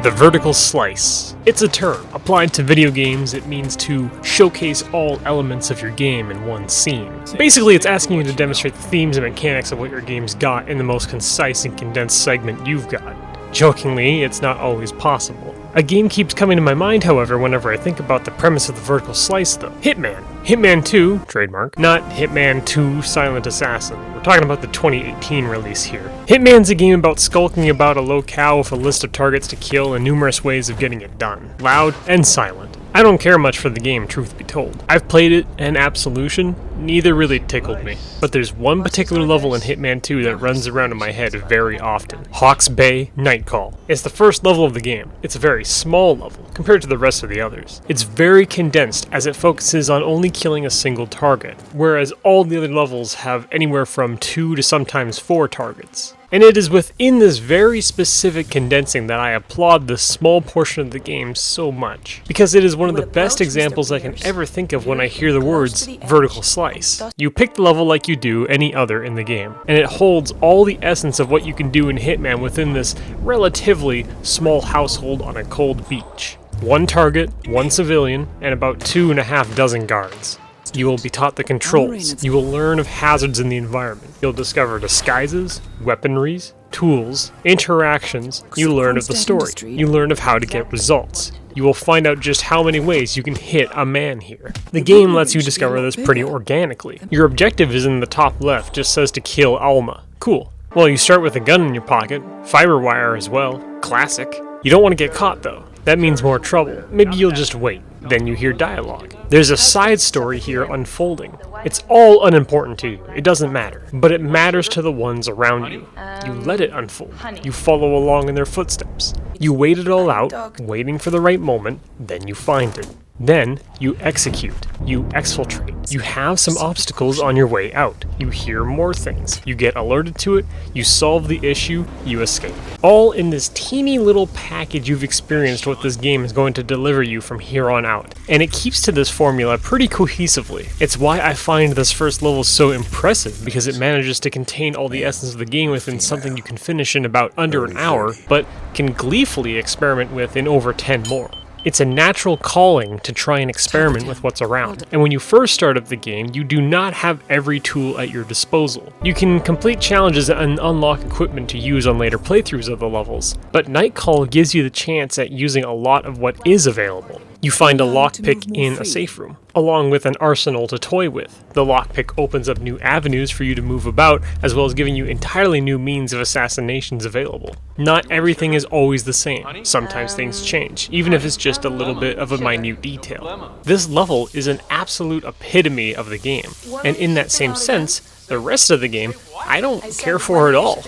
The vertical slice. It's a term. Applied to video games, it means to showcase all elements of your game in one scene. Basically, it's asking you to demonstrate the themes and mechanics of what your game's got in the most concise and condensed segment you've got. Jokingly, it's not always possible. A game keeps coming to my mind, however, whenever I think about the premise of the vertical slice, though. Hitman. Hitman 2, trademark, not Hitman 2 Silent Assassin. We're talking about the 2018 release here. Hitman's a game about skulking about a locale with a list of targets to kill and numerous ways of getting it done. Loud and silent. I don't care much for the game, truth be told. I've played it and Absolution, neither really tickled me. But there's one particular level in Hitman 2 that runs around in my head very often. Hawke's Bay Nightcall. It's the first level of the game. It's a very small level compared to the rest of the others. It's very condensed as it focuses on only killing a single target, whereas all the other levels have anywhere from 2 to sometimes 4 targets. And it is within this very specific condensing that I applaud this small portion of the game so much, because it is one of the best examples I can ever think of when I hear the words vertical slice. You pick the level like you do any other in the game, and it holds all the essence of what you can do in Hitman within this relatively small household on a cold beach. 1 target, 1 civilian, and about 2.5 dozen guards. You will be taught the controls, you will learn of hazards in the environment, you'll discover disguises, weaponries, tools, interactions, you learn of the story, you learn of how to get results. You will find out just how many ways you can hit a man here. The game lets you discover this pretty organically. Your objective is in the top left, just says to kill Alma. Cool. Well, you start with a gun in your pocket, fiber wire as well, classic. You don't want to get caught though. That means more trouble. Maybe you'll just wait. Then you hear dialogue. There's a side story here unfolding. It's all unimportant to you, it doesn't matter. But it matters to the ones around you. You let it unfold. You follow along in their footsteps. You wait it all out, waiting for the right moment, then you find it. Then, you execute. You exfiltrate. You have some obstacles on your way out. You hear more things. You get alerted to it. You solve the issue. You escape. All in this teeny little package you've experienced what this game is going to deliver you from here on out. And it keeps to this formula pretty cohesively. It's why I find this first level so impressive, because it manages to contain all the essence of the game within something you can finish in about under an hour, but can gleefully experiment with in over 10 more. It's a natural calling to try and experiment with what's around. And when you first start up the game, you do not have every tool at your disposal. You can complete challenges and unlock equipment to use on later playthroughs of the levels, but Nightcall gives you the chance at using a lot of what is available. You find a lockpick in a safe room, along with an arsenal to toy with. The lockpick opens up new avenues for you to move about, as well as giving you entirely new means of assassinations available. Not everything is always the same. Sometimes things change, even if it's just a little bit of a minute detail. This level is an absolute epitome of the game, and in that same sense, the rest of the game, I don't care for at all.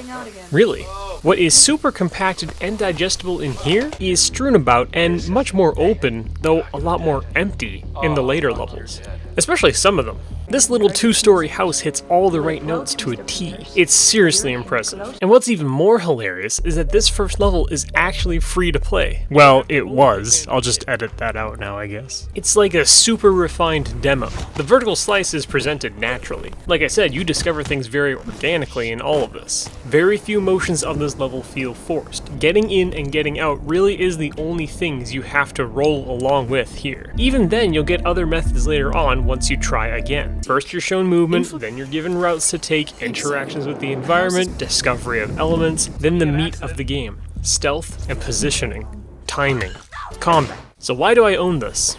Really. What is super compacted and digestible in here is strewn about and much more open, though a lot more empty in the later levels. Especially some of them. This little 2-story house hits all the right notes to a T. It's seriously impressive. And what's even more hilarious is that this first level is actually free to play. Well, it was. I'll just edit that out now, I guess. It's like a super refined demo. The vertical slice is presented naturally. Like I said, you discover things very organically in all of this. Very few motions of this level feel forced. Getting in and getting out really is the only things you have to roll along with here. Even then, you'll get other methods later on once you try again. First you're shown movement, then you're given routes to take, interactions with the environment, discovery of elements, then the meat of the game, stealth and positioning, timing, combat. So why do I own this?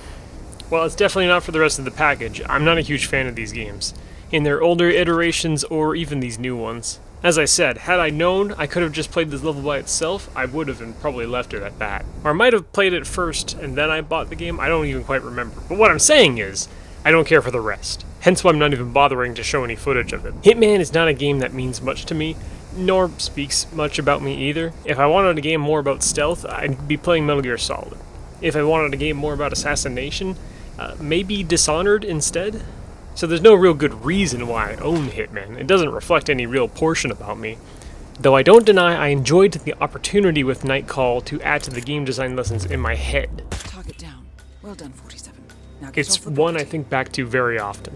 Well, it's definitely not for the rest of the package. I'm not a huge fan of these games, in their older iterations or even these new ones. As I said, had I known I could have just played this level by itself, I would have and probably left it at that. Or I might have played it first and then I bought the game, I don't even quite remember. But what I'm saying is, I don't care for the rest. Hence why I'm not even bothering to show any footage of it. Hitman is not a game that means much to me, nor speaks much about me either. If I wanted a game more about stealth, I'd be playing Metal Gear Solid. If I wanted a game more about assassination, maybe Dishonored instead? So there's no real good reason why I own Hitman. It doesn't reflect any real portion about me. Though I don't deny I enjoyed the opportunity with Nightcall to add to the game design lessons in my head. Target down. Well done, 47. It's one I think back to very often.